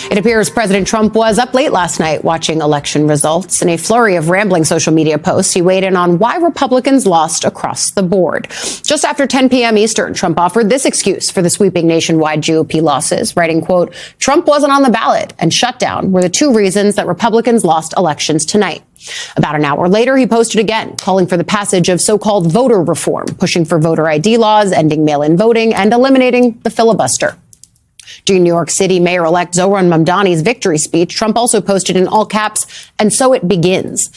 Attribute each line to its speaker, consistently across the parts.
Speaker 1: It appears President Trump was up late last night watching election results. In a flurry of rambling social media posts, he weighed in on why Republicans lost across the board. Just after 10 p.m. Eastern, Trump offered this excuse for the sweeping nationwide GOP losses, writing, quote, "Trump wasn't on the ballot and shutdown were the two reasons that Republicans lost elections tonight." About an hour later, he posted again, calling for the passage of so-called voter reform, pushing for voter ID laws, ending mail-in voting, and eliminating the filibuster. During New York City Mayor-elect Zohran Mamdani's victory speech, Trump also posted in all caps, "And so it begins."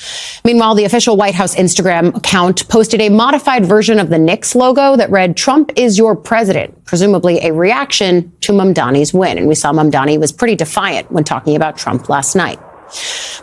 Speaker 1: Meanwhile, the official White House Instagram account posted a modified version of the Knicks logo that read, "Trump is your president," presumably a reaction to Mamdani's win. And we saw Mamdani was pretty defiant when talking about Trump last night.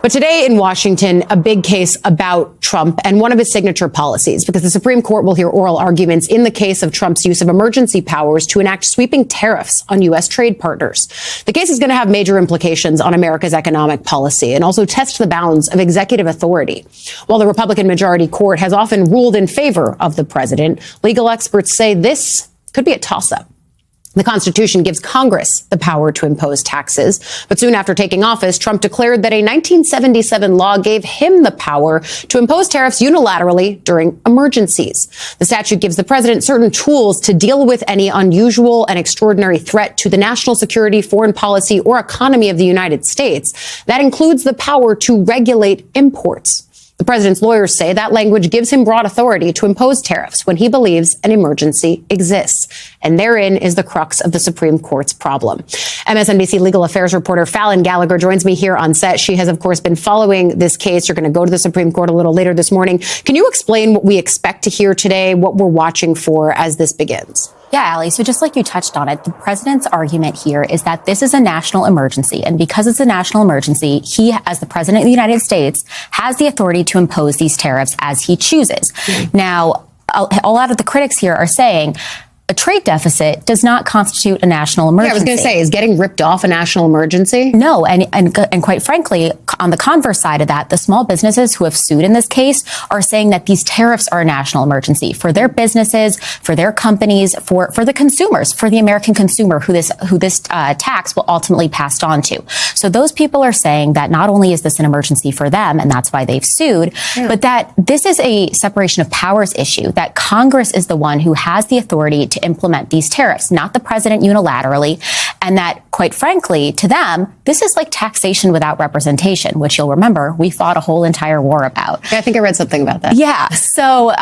Speaker 1: But today in Washington, a big case about Trump and one of his signature policies, because the Supreme Court will hear oral arguments in the case of Trump's use of emergency powers to enact sweeping tariffs on U.S. trade partners. The case is going to have major implications on America's economic policy and also test the bounds of executive authority. While the Republican majority court has often ruled in favor of the president, legal experts say this could be a toss-up. The Constitution gives Congress the power to impose taxes. But soon after taking office, Trump declared that a 1977 law gave him the power to impose tariffs unilaterally during emergencies. The statute gives the president certain tools to deal with any unusual and extraordinary threat to the national security, foreign policy, or economy of the United States. That includes the power to regulate imports. The president's lawyers say that language gives him broad authority to impose tariffs when he believes an emergency exists. And therein is the crux of the Supreme Court's problem. MSNBC legal affairs reporter Fallon Gallagher joins me here on set. She has, of course, been following this case. You're going to go to the Supreme Court a little later this morning. Can you explain what we expect to hear today, what we're watching for as this begins?
Speaker 2: Yeah, Allie. So just like you touched on it, the president's argument here is that this is a national emergency. And because it's a national emergency, he, as the president of the United States, has the authority to impose these tariffs as he chooses. Now, a lot of the critics here are saying a trade deficit does not constitute a national emergency.
Speaker 1: Yeah, I was going to say, is getting ripped off a national emergency?
Speaker 2: No, and quite frankly, on the converse side of that, the small businesses who have sued in this case are saying that these tariffs are a national emergency for their businesses, for their companies, for the consumers, for the American consumer who this tax will ultimately pass on to. So those people are saying that not only is this an emergency for them, and that's why they've sued, but that this is a separation of powers issue, that Congress is the one who has the authority to implement these tariffs, not the president unilaterally, and that, quite frankly, to them, this is like taxation without representation, which you'll remember we fought a whole entire war about.
Speaker 1: Yeah, I think I read something about that.
Speaker 2: Yeah. So,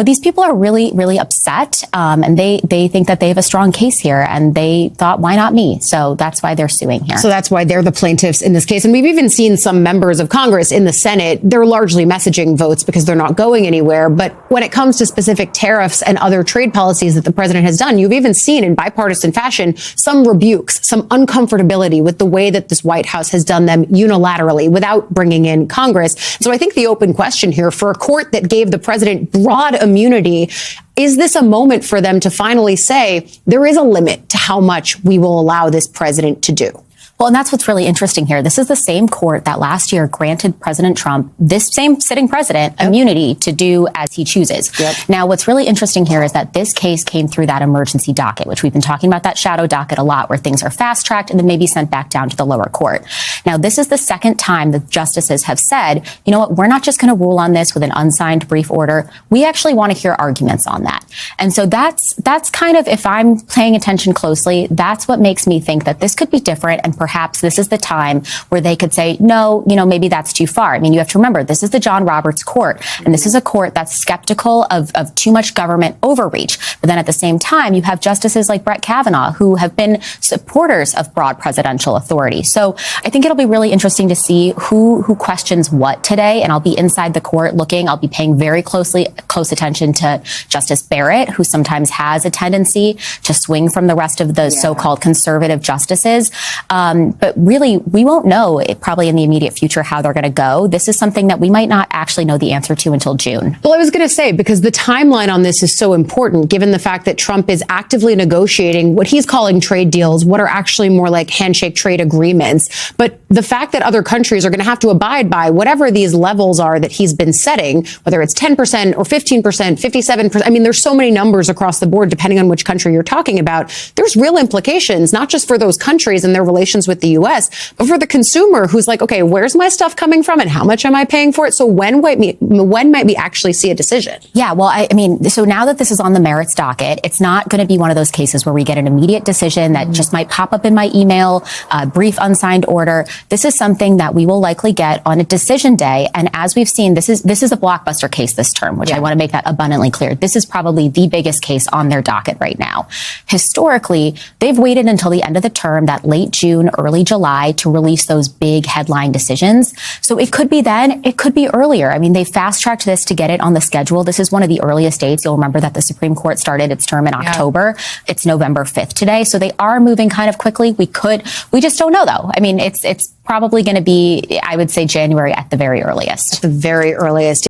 Speaker 2: these people are really, really upset, and they think that they have a strong case here, and they thought, why not me? So that's why they're suing here.
Speaker 1: So that's why they're the plaintiffs in this case. And we've even seen some members of Congress in the Senate, they're largely messaging votes because they're not going anywhere. But when it comes to specific tariffs and other trade policies that the president has done, you've even seen in bipartisan fashion some rebukes, some uncomfortability with the way that this White House has done them unilaterally without bringing in Congress. So I think the open question here for a court that gave the president broad immunity, is this a moment for them to finally say there is a limit to how much we will allow this president to do?
Speaker 2: Well, and that's what's really interesting here. This is the same court that last year granted President Trump, this same sitting president, immunity to do as he chooses. Now, what's really interesting here is that this case came through that emergency docket, which we've been talking about, that shadow docket a lot, where things are fast-tracked and then maybe sent back down to the lower court. Now, this is the second time that justices have said, you know what, we're not just going to rule on this with an unsigned brief order. We actually want to hear arguments on that. And so that's kind of, if I'm paying attention closely, that's what makes me think that this could be different, and perhaps this is the time where they could say, no, maybe that's too far. I mean, you have to remember, this is the John Roberts court, and this is a court that's skeptical of too much government overreach. But then at the same time, you have justices like Brett Kavanaugh, who have been supporters of broad presidential authority. So I think it'll be really interesting to see who questions what today. And I'll be inside the court looking. I'll be paying very close attention to Justice Barrett, who sometimes has a tendency to swing from the rest of the so-called conservative justices. But really, we won't know probably in the immediate future how they're going to go. This is something that we might not actually know the answer to until June.
Speaker 1: Well, I was going to say, because the timeline on this is so important, given the fact that Trump is actively negotiating what he's calling trade deals, what are actually more like handshake trade agreements. But the fact that other countries are going to have to abide by whatever these levels are that he's been setting, whether it's 10% or 15%, 57%. I mean, there's so many numbers across the board, depending on which country you're talking about. There's real implications, not just for those countries and their relationship relations with the U.S., but for the consumer who's like, okay, where's my stuff coming from and how much am I paying for it? So when might we actually see a decision?
Speaker 2: Yeah, well, I mean, so now that this is on the merits docket, it's not going to be one of those cases where we get an immediate decision that just might pop up in my email, brief unsigned order. This is something that we will likely get on a decision day. And as we've seen, this is a blockbuster case this term, which I want to make that abundantly clear. This is probably the biggest case on their docket right now. Historically, they've waited until the end of the term, that late June, early July, to release those big headline decisions. So it could be then, it could be earlier. I mean, they fast-tracked this to get it on the schedule. This is one of the earliest dates. You'll remember that the Supreme Court started its term in October. It's November 5th today. So they are moving kind of quickly. We just don't know though. I mean, it's probably going to be, I would say, January at the very earliest.
Speaker 1: At the very earliest.